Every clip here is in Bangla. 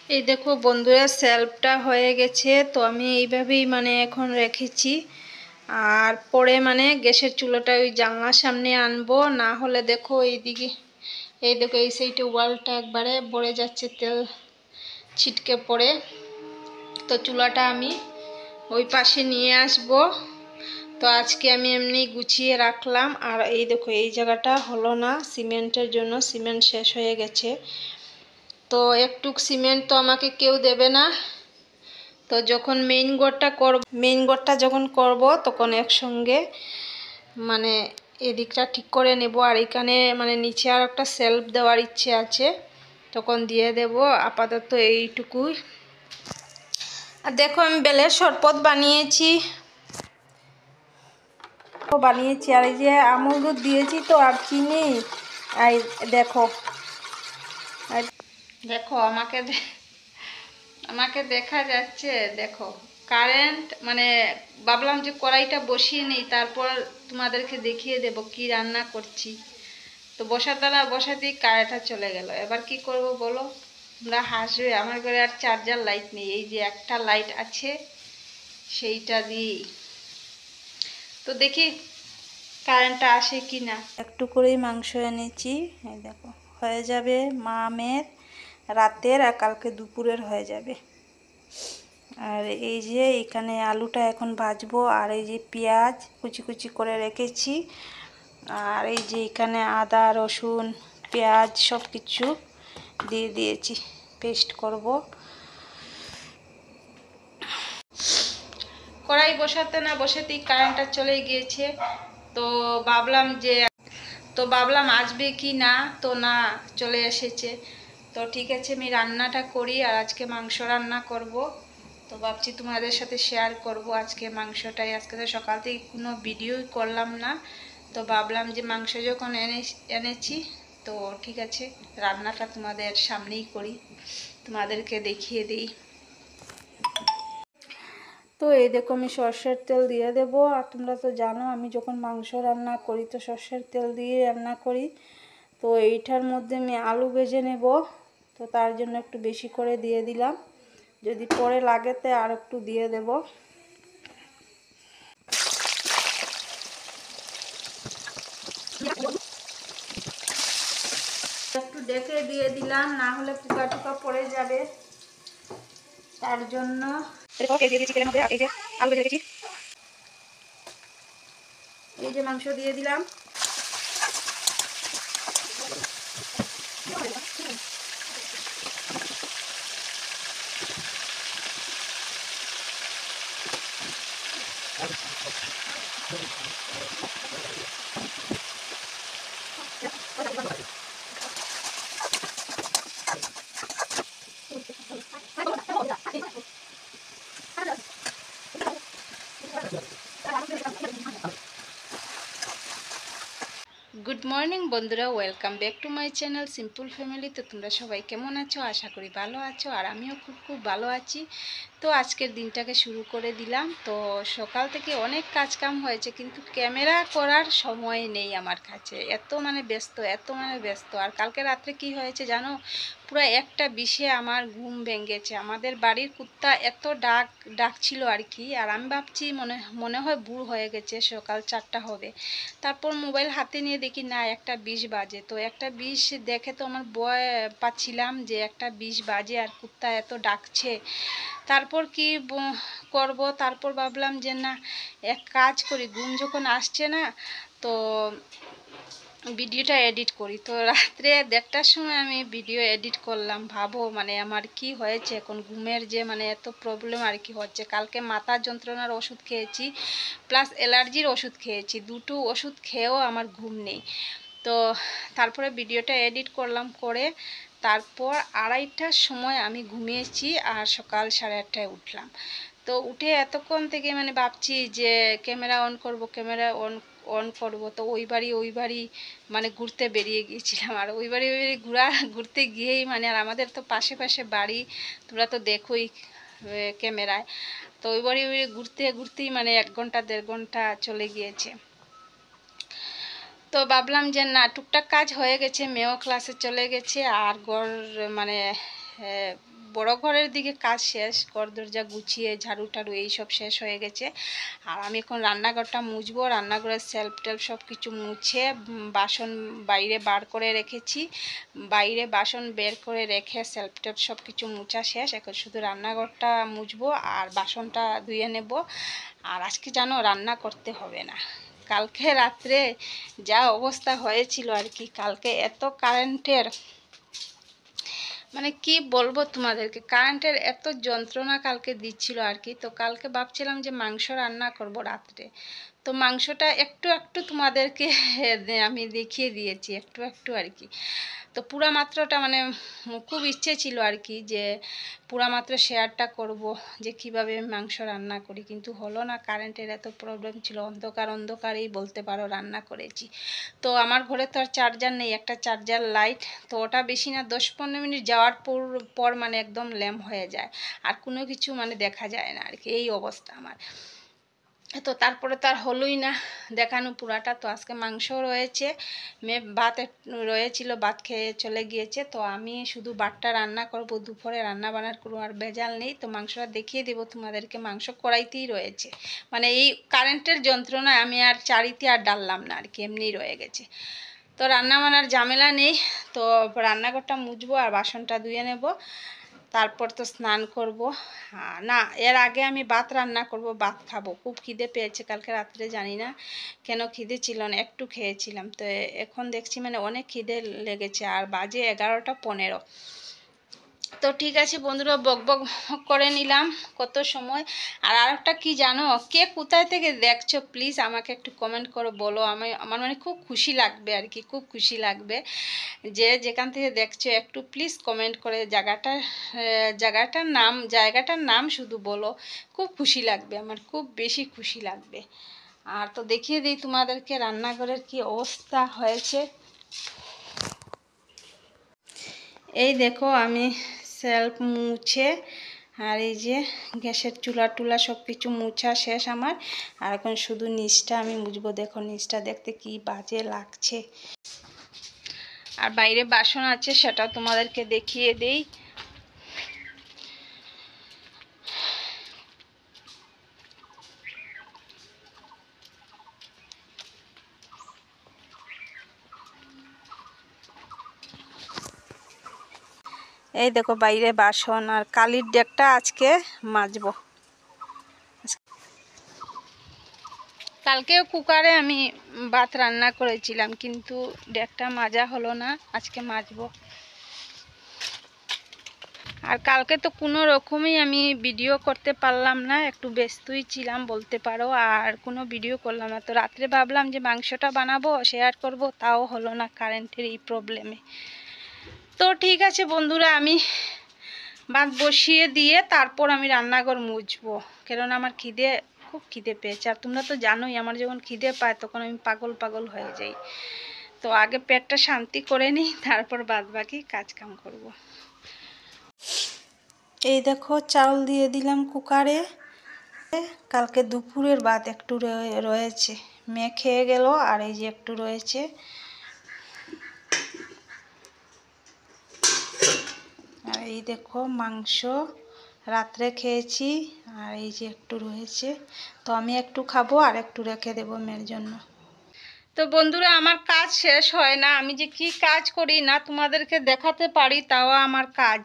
এই দেখো বন্ধুরা, সেলফটা হয়ে গেছে। তো আমি এইভাবেই এখন রেখেছি। আর পরে গ্যাসের চুলোটা ওই জানলার সামনে আনবো, না হলে দেখো এইদিকে, এই দেখো এই সাইডে ওয়ালটা একবারে ভরে যাচ্ছে তেল ছিটকে পড়ে। তো চুলাটা আমি ওই পাশে নিয়ে আসব। তো আজকে আমি এমনি গুছিয়ে রাখলাম। আর এই দেখো এই জায়গাটা হলো না, সিমেন্টের জন্য সিমেন্ট শেষ হয়ে গেছে। তো একটুক সিমেন্ট তো আমাকে কেউ দেবে না। তো যখন মেইন ঘরটা যখন করব তখন একসঙ্গে এদিকটা ঠিক করে নেব। আর এখানে নিচে আর একটা সেলফ দেওয়ার ইচ্ছে আছে, তখন দিয়ে দেব। আপাতত এইটুকুই। আর দেখো আমি বেলের শরবত বানিয়েছি আর এই যে আমুল দুধ দিয়েছি তো, আর চিনি। এই দেখো, দেখো আমাকে দেখা যাচ্ছে। দেখো কারেন্ট, ভাবলাম যে কড়াইটা বসিয়ে নেই, তারপর তোমাদেরকে দেখিয়ে দেব কি রান্না করছি। তো বসাতেই কারেন্টটা চলে গেল। এবার কি করব বলো? তোমরা হাসবে। আমার ঘরে আর চার্জার লাইট নেই, এই যে একটা লাইট আছে সেইটা দিয়েই। তো দেখি কারেন্টটা আসে কি না। একটু করেই মাংস এনেছি, এই দেখো হয়ে যাবে মামের রাতের, আর কালকে দুপুরের হয়ে যাবে। আর এই যে এখানে আলুটা এখন ভাজবো। আর এই যে পেঁয়াজ কুচি কুচি করে রেখেছি। আর এই যে এখানে আদা রসুন পেঁয়াজ সব কিছু দিয়ে দিয়েছি, পেস্ট করব। কড়াই বসাতে না বসাতেই কারেন্টটা চলে গিয়েছে। তো ভাবলাম আসবে কি না, তো না, চলে এসেছে। তো ঠিক আছে, আমি রান্নাটা করি। আর আজকে মাংস রান্না করব। তো ভাবছি তোমাদের সাথে শেয়ার করব আজকে মাংসটাই। আজকে তো সকাল থেকে কোনো ভিডিওই করলাম না। তো ভাবলাম যে মাংস যখন এনেছি, তো ঠিক আছে রান্নাটা তোমাদের সামনেই করি, তোমাদেরকে দেখিয়ে দিই। তো এই দেখো আমি সর্ষের তেল দিয়ে দেব। আর তোমরা তো জানো আমি যখন মাংস রান্না করি তো সর্ষের তেল দিয়ে রান্না করি। তো এইটার মধ্যে আমি আলু ভেজে নেব। তো তার জন্য একটু বেশি করে দিয়ে দিলাম, যদি পরে লাগে তো আর একটু দিয়ে দেব। একটু ডেকে দিয়ে দিলাম, না হলে পোকা টোকা পড়ে যাবে, তার জন্য। এই যে মাংস দিয়ে দিলাম। গুড মর্নিং বন্ধুরা, welcome back to my channel simple family. তো তোমরা সবাই কেমন আছো? আশা করি ভালো আছো। আর আমিও খুব খুব ভালো আছি। তো আজকের দিনটাকে শুরু করে দিলাম। তো সকাল থেকে অনেক কাজকাম হয়েছে, কিন্তু ক্যামেরা করার সময় নেই আমার কাছে। এত ব্যস্ত। আর কালকে রাত্রে কি হয়েছে জানো? পুরো 1:20 আমার ঘুম ভেঙেছে। আমাদের বাড়ির কুত্তা এত ডাকছিল আর কি। আর আমি ভাবছি মনে হয় ভোর হয়ে গেছে, সকাল 4টা হবে। তারপর মোবাইল হাতে নিয়ে দেখি না, 1:20 বাজে। তো 1:20 দেখে তো আমার ভয় পাচ্ছিলাম যে 1:20 বাজে আর কুত্তা এত ডাকছে। তারপর কি করব? তারপর ভাবলাম যে না, এক কাজ করি, ঘুম যখন আসছে না, তো ভিডিওটা এডিট করি। তো রাত্রে 1:30টার সময় আমি ভিডিও এডিট করলাম। ভাবো আমার কি হয়েছে এখন, ঘুমের যে এত প্রবলেম আর কি হচ্ছে। কালকে মাথার যন্ত্রণার ওষুধ খেয়েছি, প্লাস অ্যালার্জির ওষুধ খেয়েছি। দুটো ওষুধ খেয়েও আমার ঘুম নেই। তো তারপরে ভিডিওটা এডিট করলাম, করে তারপর 2:30টার সময় আমি ঘুমিয়েছি। আর সকাল 8:30টায় উঠলাম। তো উঠে এতক্ষণ থেকে ভাবছি যে ক্যামেরা অন করব। তো ওই বাড়ি ঘুরতে বেরিয়ে গিয়েছিলাম। আর ওই বাড়ি ঘুরতে গিয়েই আর আমাদের তো পাশে বাড়ি, তোমরা তো দেখোই ক্যামেরায়। তো ওই বাড়ি ঘুরতেই 1 ঘন্টা 1.5 ঘন্টা চলে গিয়েছে। তো ভাবলাম যে না, টুকটাক কাজ হয়ে গেছে, মেয়েও ক্লাসে চলে গেছে। আর ঘর বড় ঘরের দিকে কাজ শেষ, ঘর দরজা গুছিয়ে ঝাড়ু টাড়ু এইসব শেষ হয়ে গেছে। আর আমি এখন রান্নাঘরটা মুছবো। রান্নাঘরের সেলফ টেলফ সব কিছু মুছে বাসন বাইরে বার করে রেখেছি, বাইরে বাসন বের করে রেখে সেলফ টেলফ সব কিছু মুছা শেষ। এখন শুধু রান্নাঘরটা মুছবো আর বাসনটা ধুয়ে নেব। আর আজকে জানো রান্না করতে হবে না। কালকে রাত্রে যা অবস্থা হয়েছিল আর কি, কালকে এত কারেন্টের মানে কি বলবো তোমাদেরকে, কারেন্টের এত যন্ত্রণা কালকে দিচ্ছিল আর কি। তো কালকে ভাবছিলাম যে মাংস রান্না করব রাত্রে। তো মাংসটা একটু একটু তোমাদেরকে আমি দেখিয়ে দিয়েছি একটু একটু আর কি। তো পুরা মাত্রাটা মানে খুব ইচ্ছে ছিল আর কি যে পুরা মাত্র শেয়ারটা করব যে কিভাবে মাংস রান্না করি, কিন্তু হলো না। কারেন্টের এত প্রবলেম ছিল, অন্ধকার অন্ধকারেই বলতে পারো রান্না করেছি। তো আমার ঘরে তো আর চার্জার নেই, একটা চার্জার লাইট, তো ওটা বেশি না 10-15 মিনিট যাওয়ার পর মানে একদম ল্যাম্প হয়ে যায়, আর কোনো কিছু মানে দেখা যায় না আর কি, এই অবস্থা আমার। তো তারপরে তো আর হলোই না দেখানো পুরাটা। তো আজকে মাংস রয়েছে, ভাত রয়েছিল, ভাত খেয়ে চলে গিয়েছে। তো আমি শুধু ভাতটা রান্না করব, দুপুরে রান্না বান্নার কোনো আর ভেজাল নেই। তো মাংসটা দেখিয়ে দেবো তোমাদেরকে, মাংস কড়াইতেই রয়েছে। মানে এই কারেন্টের যন্ত্রণায় আমি আর চারিতে আর ডাললাম না আর কি, এমনিই রয়ে গেছে। তো রান্না বান্নার ঝামেলা নেই। তো রান্নাঘরটা মুছবো আর বাসনটা ধুয়ে নেব, তারপর তো স্নান করব। না, এর আগে আমি ভাত রান্না করব, ভাত খাবো। খুব খিদে পেয়েছে কালকে রাত্রে, জানি না কেন খিদে ছিল না, একটু খেয়েছিলাম। তো এখন দেখছি মানে অনেক খিদে লেগেছে, আর বাজে 11টা 15। তো ঠিক আছে বন্ধুরা, বক বক করে নিলাম কত সময়। আর আরেকটা কি জানো, কে কোথায় থেকে দেখছো প্লিজ আমাকে একটু কমেন্ট করে বলো। আমার মানে খুব খুশি লাগবে আর কি, খুব খুশি লাগবে যে যেখান থেকে দেখছো একটু প্লিজ কমেন্ট করে জায়গাটার নাম শুধু বলো, খুব খুশি লাগবে, আমার খুব বেশি খুশি লাগবে। আর তো দেখিয়ে দিই তোমাদেরকে রান্নাঘরের কি অবস্থা হয়েছে। এই দেখো আমি সেলফ মুছে আর এই যে গ্যাসের চুলা টুলা সব কিছু মুছা শেষ আমার। আর এখন শুধু নিচটা আমি মুছবো। দেখো নিচটা দেখতে কি বাজে লাগছে। আর বাইরে বাসন আছে, সেটা তোমাদেরকে দেখিয়ে দেই। এই দেখো বাইরে বাসন, আর কালির ডেকটা আজকে মাজবো। কালকেও কুকারে আমি ভাত রান্না করেছিলাম, কিন্তু ডেকটা মাজা হলো না, আজকে মাজবো। আর কালকে তো কোনো রকমই আমি ভিডিও করতে পারলাম না, একটু ব্যস্তই ছিলাম বলতে পারো, আর কোনো ভিডিও করলাম না। তো রাত্রে ভাবলাম যে মাংসটা বানাবো, শেয়ার করব, তাও হলো না কারেন্টের এই প্রবলেমে। তো ঠিক আছে বন্ধুরা, আমি ভাত বসিয়ে দিয়ে তারপর আমি রান্নাঘর মুছবো, কেননা আমার খুব খিদে পেয়েছে। আর তোমরা তো জানোই আমার যখন খিদে পায় তখন আমি পাগল পাগল হয়ে যাই। তো আগে পেটটা শান্তি করে নিই, তারপর বাদ বাকি কাজ কাম করবো। এই দেখো চাউল দিয়ে দিলাম কুকারে। কালকে দুপুরের ভাত একটু রয়েছে, মেয়ে খেয়ে গেল, আর এই যে একটু রয়েছে। আর এই দেখো মাংস রাত্রে খেয়েছি, আর এই যে একটু রয়েছে। তো আমি একটু খাবো আর একটু রেখে দেবো মেয়ের জন্য। তো বন্ধুরা, আমার কাজ শেষ হয় না, আমি যে কি কাজ করি না তোমাদেরকে দেখাতে পারি, তাও আমার কাজ।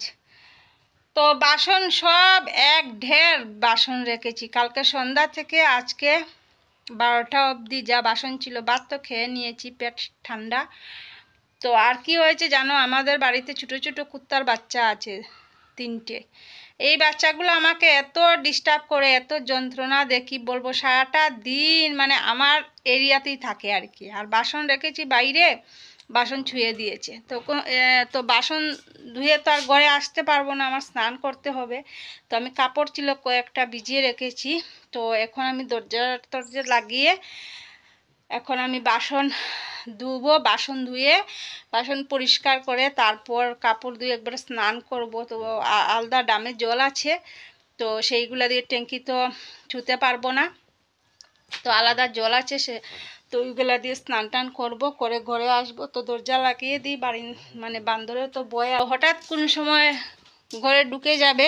তো বাসন সব এক ঢের বাসন রেখেছি, কালকে সন্ধ্যা থেকে আজকে 12টা অবধি যা বাসন ছিল। ভাত তো খেয়ে নিয়েছি, পেট ঠান্ডা। তো আর কি হয়েছে জানো, আমাদের বাড়িতে ছোটো ছোটো কুত্তার বাচ্চা আছে 3টে। এই বাচ্চাগুলো আমাকে এত ডিস্টার্ব করে, এত যন্ত্রণা দেখি বলবো, সারাটা দিন মানে আমার এরিয়াতেই থাকে আর কি। আর বাসন রেখেছি বাইরে, বাসন ছুঁয়ে দিয়েছে। তো বাসন ধুয়ে তো আর ঘরে আসতে পারবো না, আমার স্নান করতে হবে। তো আমি কাপড় ছিল কয়েকটা ভিজিয়ে রেখেছি। তো এখন আমি দরজা লাগিয়ে এখন আমি বাসন ধুবো, বাসন ধুয়ে বাসন পরিষ্কার করে তারপর কাপড় ধুয়ে একবার স্নান করব। তো আলাদা ড্রামে জল আছে, তো সেইগুলো দিয়ে ট্যাঙ্কি তো ছুঁতে পারবো না, তো আলাদা জল আছে তো ওইগুলা দিয়ে স্নান টান করবো, করে ঘরে আসবো। তো দরজা লাগিয়ে দিই, বাড়ি মানে বান্দরে তো বয়ে হঠাৎ কোন সময় ঘরে ঢুকে যাবে।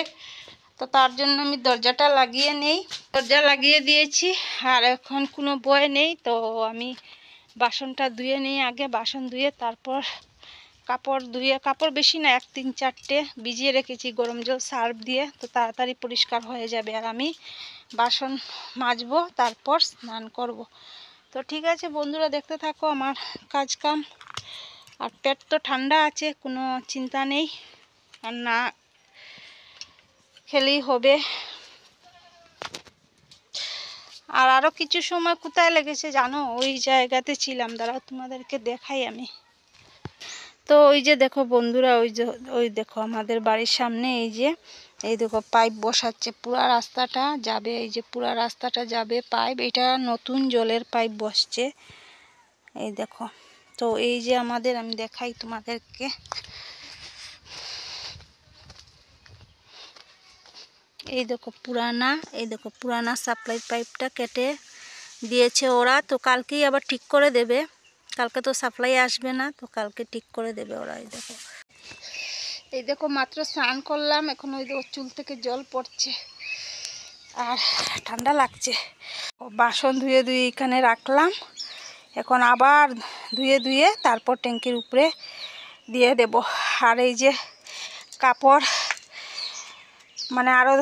তো তার জন্য আমি দরজাটা লাগিয়ে নেই, দরজা লাগিয়ে দিয়েছি। আর এখন কোনো ভয় নেই। তো আমি বাসনটা ধুয়ে নিই আগে, বাসন ধুয়ে তারপর কাপড় ধুয়ে, কাপড় বেশি না, 1-3-4টে ভিজিয়ে রেখেছি গরম জল সার্ফ দিয়ে, তো তাড়াতাড়ি পরিষ্কার হয়ে যাবে। আর আমি বাসন মাজবো, তারপর স্নান করব। তো ঠিক আছে বন্ধুরা, দেখতে থাকো আমার কাজ কাম। আর পেট তো ঠান্ডা আছে, কোনো চিন্তা নেই, আর না খেলেই হবে। আর আরও কিছু সময় কোথায় লেগেছে জানো, ওই জায়গাতে ছিলাম, দাঁড়াও তোমাদেরকে দেখাই আমি। তো ওই যে দেখো বন্ধুরা, ওই দেখো আমাদের বাড়ির সামনে এই দেখো পাইপ বসাচ্ছে, পুরা রাস্তাটা যাবে, এই যে পুরা রাস্তাটা যাবে পাইপ, এটা নতুন জলের পাইপ বসছে, এই দেখো। তো এই যে আমাদের, আমি দেখাই তোমাদেরকে, এই দেখো পুরানা, এই দেখো পুরানা সাপ্লাই পাইপটা কেটে দিয়েছে ওরা। তো কালকেই আবার ঠিক করে দেবে, কালকে তো সাপ্লাই আসবে না, তো কালকে ঠিক করে দেবে ওরা। এই দেখো মাত্র স্নান করলাম, এখন ওই দেখো চুল থেকে জল পড়ছে আর ঠান্ডা লাগছে। বাসন ধুয়ে ধুয়ে এখানে রাখলাম, এখন আবার ধুয়ে ধুয়ে তারপর ট্যাঙ্কির উপরে দিয়ে দেব। আর এই যে কাপড় মানে আরও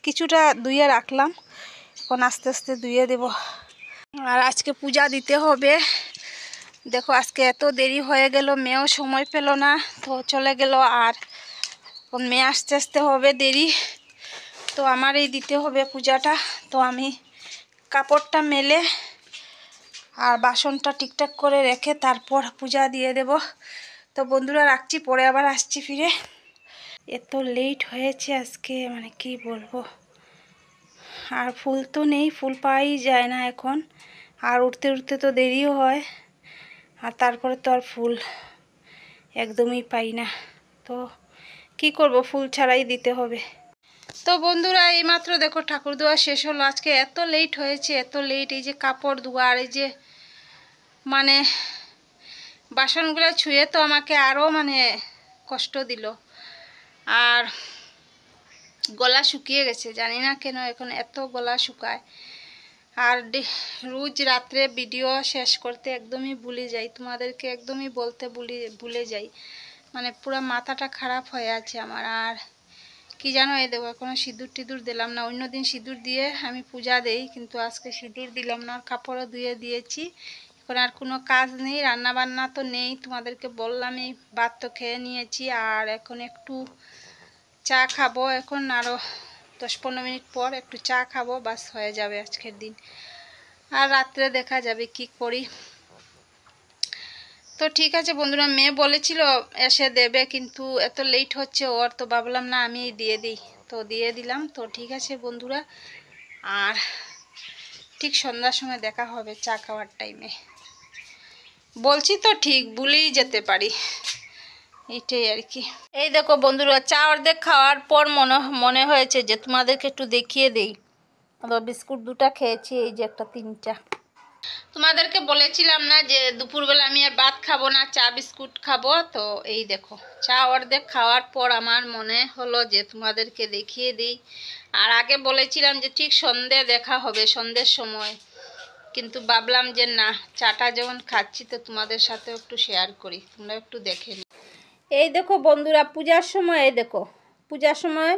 কিছুটা ধুয়ে রাখলাম, এখন আস্তে আস্তে ধুয়ে দেব। আর আজকে পূজা দিতে হবে। দেখো আজকে এত দেরি হয়ে গেল, মেয়েও সময় পেল না, তো চলে গেল। আর মেয়ে আস্তে আস্তে হবে দেরি, তো আমার এই দিতে হবে পূজাটা। তো আমি কাপড়টা মেলে আর বাসনটা ঠিকঠাক করে রেখে তারপর পূজা দিয়ে দেব। তো বন্ধুরা রাখছি, পরে আবার আসছি ফিরে। এত লেট হয়েছে আজকে, মানে কি বলবো। আর ফুল তো নেই, ফুল পাওয়াই যায় না এখন, আর উঠতে উঠতে তো দেরিও হয়, আর তারপরে তো আর ফুল একদমই পাই না। তো কি করব, ফুল ছাড়াই দিতে হবে। তো বন্ধুরা এইমাত্র দেখো ঠাকুর ধোয়া শেষ হলো। আজকে এত লেট হয়েছে, এত লেট। এই যে কাপড় ধোয়া আর এই যে মানে বাসনগুলো ছুঁয়ে তো আমাকে আরও মানে কষ্ট দিল। আর গলা শুকিয়ে গেছে, জানি না কেন এখন এত গলা শুকায়। আর রোজ রাত্রে ভিডিও শেষ করতে একদমই ভুলে যাই, তোমাদেরকে একদমই বলতে ভুলে যাই, মানে পুরো মাথাটা খারাপ হয়ে আছে আমার। আর কি জানো, এই দেখো এখনো সিঁদুর টিঁদুর দিলাম না। অন্যদিন সিঁদুর দিয়ে আমি পূজা দেই, কিন্তু আজকে সিঁদুর দিলাম না। কাপড়ও ধুয়ে দিয়েছি, এখন আর কোনো কাজ নেই, রান্না বান্না তো নেই, তোমাদেরকে বললামই। ভাত তো খেয়ে নিয়েছি, আর এখন একটু চা খাবো, এখন আরও 10-15 মিনিট পর একটু চা খাবো, বাস হয়ে যাবে আজকের দিন। আর রাত্রে দেখা যাবে কি করি। তো ঠিক আছে বন্ধুরা, মেয়ে বলেছিল এসে দেবে, কিন্তু এত লেট হচ্ছে ওর, তো ভাবলাম না আমি দিয়ে দিই, তো দিয়ে দিলাম। তো ঠিক আছে বন্ধুরা, আর ঠিক সন্ধ্যার সময় দেখা হবে চা খাওয়ার টাইমে। বলছি তো ঠিক ভুলেই যেতে পারি, এটাই আর কি। এই দেখো বন্ধুরা, চা অর্ধেক খাওয়ার পর মনে হয়েছে যে তোমাদেরকে একটু দেখিয়ে দেই। তো বিস্কুট 2টা খেয়েছি, এই যে একটা 3টা। তোমাদেরকে বলেছিলাম না যে দুপুরবেলা আমি আর ভাত খাবো না, চা বিস্কুট খাবো। তো এই দেখো চা অর্ধেক খাওয়ার পর আমার মনে হলো যে তোমাদেরকে দেখিয়ে দিই। আর আগে বলেছিলাম যে ঠিক সন্ধে দেখা হবে, সন্ধ্যের সময়, কিন্তু ভাবলাম যে না, চাটা যখন খাচ্ছি তো তোমাদের সাথে একটু শেয়ার করি, তোমরা একটু দেখে নি। এই দেখো বন্ধুরা, পূজার সময়, এই দেখো পূজার সময়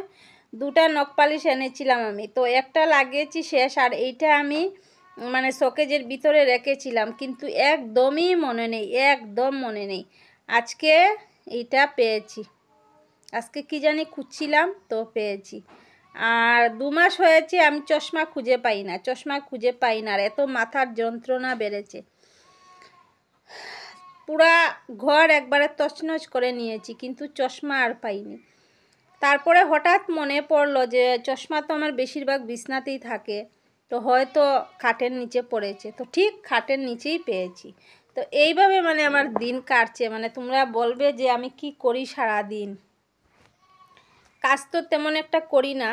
2টা নখপালিশ এনেছিলাম আমি, তো একটা লাগিয়েছি শেষ। আর এইটা আমি মানে শোকেজের ভিতরে রেখেছিলাম, কিন্তু একদমই মনে নেই, একদম মনে নেই। আজকে এইটা পেয়েছি, আজকে কি জানি খুঁজছিলাম তো পেয়েছি। আর 2 মাস হয়েছে আমি চশমা খুঁজে পাই না, চশমা খুঁজে পাই না, আর এত মাথার যন্ত্রণা বেড়েছে। পুরা ঘর একবারে তছনছ করে নিয়েছি, কিন্তু চশমা আর পাইনি। তারপরে হঠাৎ মনে পড়লো যে চশমা তো আমার বেশিরভাগ বিছনাতেই থাকে, তো হয়তো খাটের নিচে পড়েছে, তো ঠিক খাটের নিচেই পেয়েছি। তো এইভাবে মানে আমার দিন কাটছে। মানে তোমরা বলবে যে আমি কি করি সারা দিন, কাজ তো তেমন একটা করি না,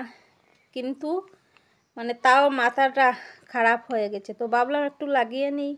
কিন্তু মানে তাও মাথাটা খারাপ হয়ে গেছে, তো ভাবলাম একটু লাগিয়ে নিই।